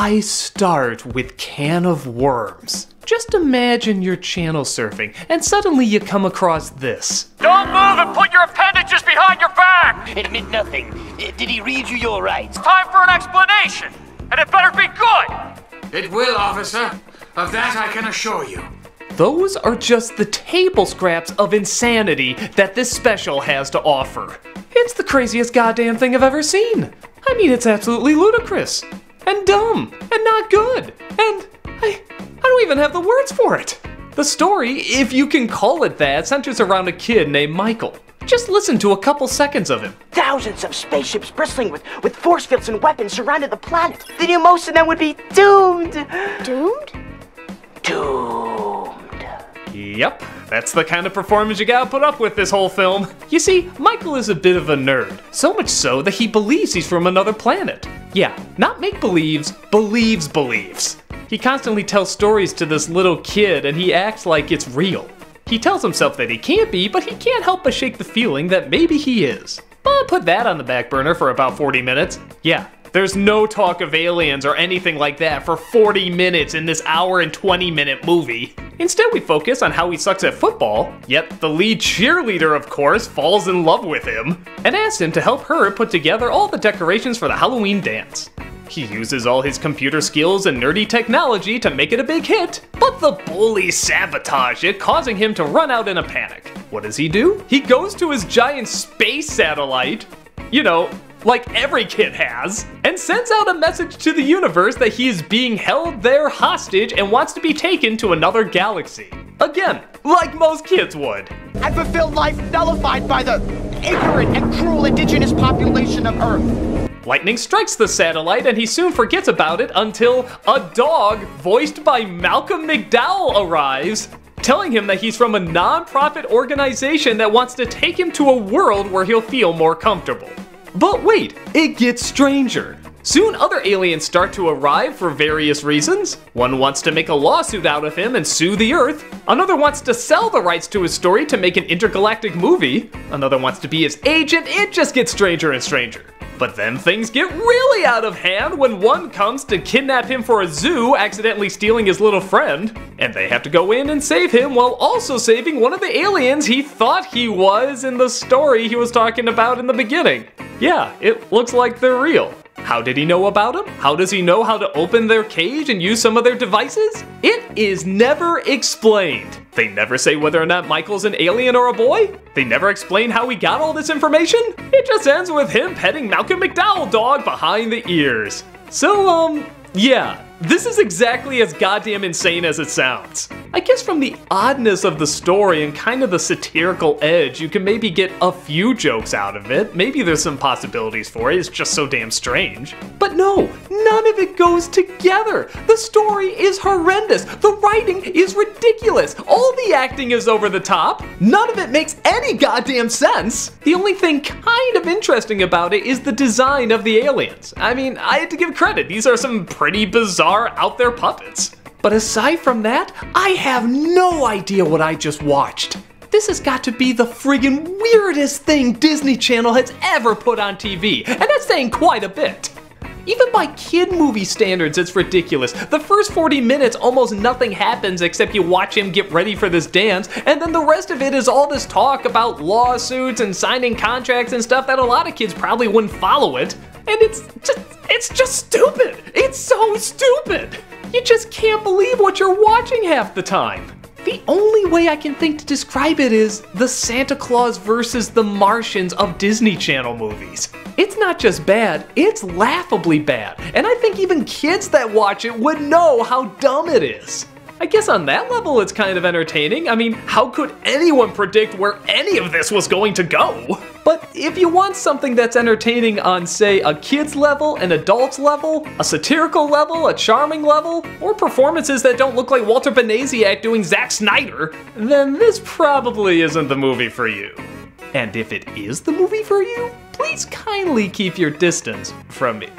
I start with can of worms. Just imagine you're channel surfing, and suddenly you come across this. Don't move and put your appendages behind your back! Admit nothing. Did he read you your rights? Time for an explanation, and it better be good! It will, officer. Of that I can assure you. Those are just the table scraps of insanity that this special has to offer. It's the craziest goddamn thing I've ever seen. I mean, it's absolutely ludicrous, and dumb, and not good, and I don't even have the words for it. The story, if you can call it that, centers around a kid named Michael. Just listen to a couple seconds of him. Thousands of spaceships bristling with force fields and weapons surrounded the planet. They knew most of them would be doomed. Doomed? Doomed. Yep, that's the kind of performance you gotta put up with this whole film. You see, Michael is a bit of a nerd. So much so that he believes he's from another planet. Yeah, not make-believes, believes. He constantly tells stories to this little kid and he acts like it's real. He tells himself that he can't be, but he can't help but shake the feeling that maybe he is. But put that on the back burner for about 40 minutes. Yeah, there's no talk of aliens or anything like that for 40 minutes in this hour and 20-minute movie. Instead, we focus on how he sucks at football, yet the lead cheerleader, of course, falls in love with him, and asks him to help her put together all the decorations for the Halloween dance. He uses all his computer skills and nerdy technology to make it a big hit, but the bullies sabotage it, causing him to run out in a panic. What does he do? He goes to his giant space satellite, you know, like every kid has, and sends out a message to the universe that he is being held there hostage and wants to be taken to another galaxy. Again, like most kids would. I fulfill life nullified by the ignorant and cruel indigenous population of Earth. Lightning strikes the satellite and he soon forgets about it until a dog voiced by Malcolm McDowell arrives, telling him that he's from a non-profit organization that wants to take him to a world where he'll feel more comfortable. But wait, it gets stranger. Soon other aliens start to arrive for various reasons. One wants to make a lawsuit out of him and sue the Earth. Another wants to sell the rights to his story to make an intergalactic movie. Another wants to be his agent. It just gets stranger and stranger. But then things get really out of hand when one comes to kidnap him for a zoo, accidentally stealing his little friend. And they have to go in and save him while also saving one of the aliens he thought he was in the story he was talking about in the beginning. Yeah, it looks like they're real. How did he know about them? How does he know how to open their cage and use some of their devices? It is never explained. They never say whether or not Michael's an alien or a boy. They never explain how he got all this information. It just ends with him petting Malcolm McDowell dog behind the ears. So, yeah, this is exactly as goddamn insane as it sounds. I guess from the oddness of the story and kind of the satirical edge, you can maybe get a few jokes out of it. Maybe there's some possibilities for it, it's just so damn strange. But no, none of it goes together. The story is horrendous. The writing is ridiculous. All the acting is over the top. None of it makes any goddamn sense. The only thing kind of interesting about it is the design of the aliens. I mean, I had to give credit. These are some pretty bizarre, out there puppets. But aside from that, I have no idea what I just watched. This has got to be the friggin' weirdest thing Disney Channel has ever put on TV, and that's saying quite a bit. Even by kid movie standards, it's ridiculous. The first 40 minutes, almost nothing happens except you watch him get ready for this dance, and then the rest of it is all this talk about lawsuits and signing contracts and stuff that a lot of kids probably wouldn't follow it. And it's just stupid. It's so stupid. You just can't believe what you're watching half the time. The only way I can think to describe it is the Santa Claus versus the Martians of Disney Channel movies. It's not just bad, it's laughably bad. And I think even kids that watch it would know how dumb it is. I guess on that level it's kind of entertaining. I mean, how could anyone predict where any of this was going to go? But if you want something that's entertaining on, say, a kid's level, an adult's level, a satirical level, a charming level, or performances that don't look like Walter Benesiak doing Zack Snyder, then this probably isn't the movie for you. And if it is the movie for you, please kindly keep your distance from me.